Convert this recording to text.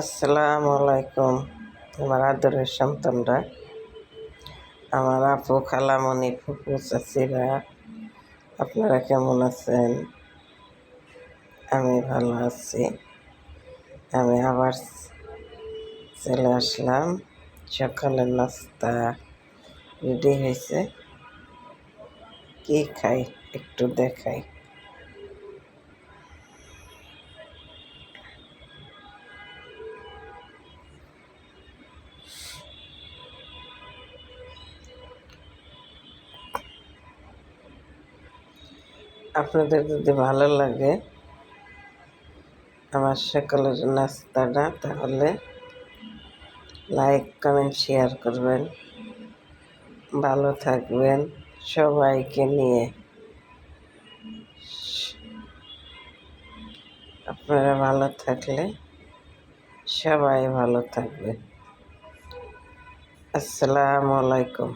আসসালামু আলাইকুম। আমার আদরের সন্তানরা, আমার আপু, খালামণি, ফুপু, চাচিরা, আপনারা কেমন আছেন? আমি ভালো আছি। আমি আবার চলে আসলাম। সকালের নাস্তা রেডি হয়েছে। কি খাই একটু দেখাই। আপনাদের যদি ভালো লাগে আমার সকালের নাস্তাটা, তাহলে লাইক, কমেন্ট, শেয়ার করবেন। ভালো থাকবেন সবাইকে নিয়ে। আপনারা ভালো থাকলে সবাই ভালো থাকবে। আসসালামু আলাইকুম।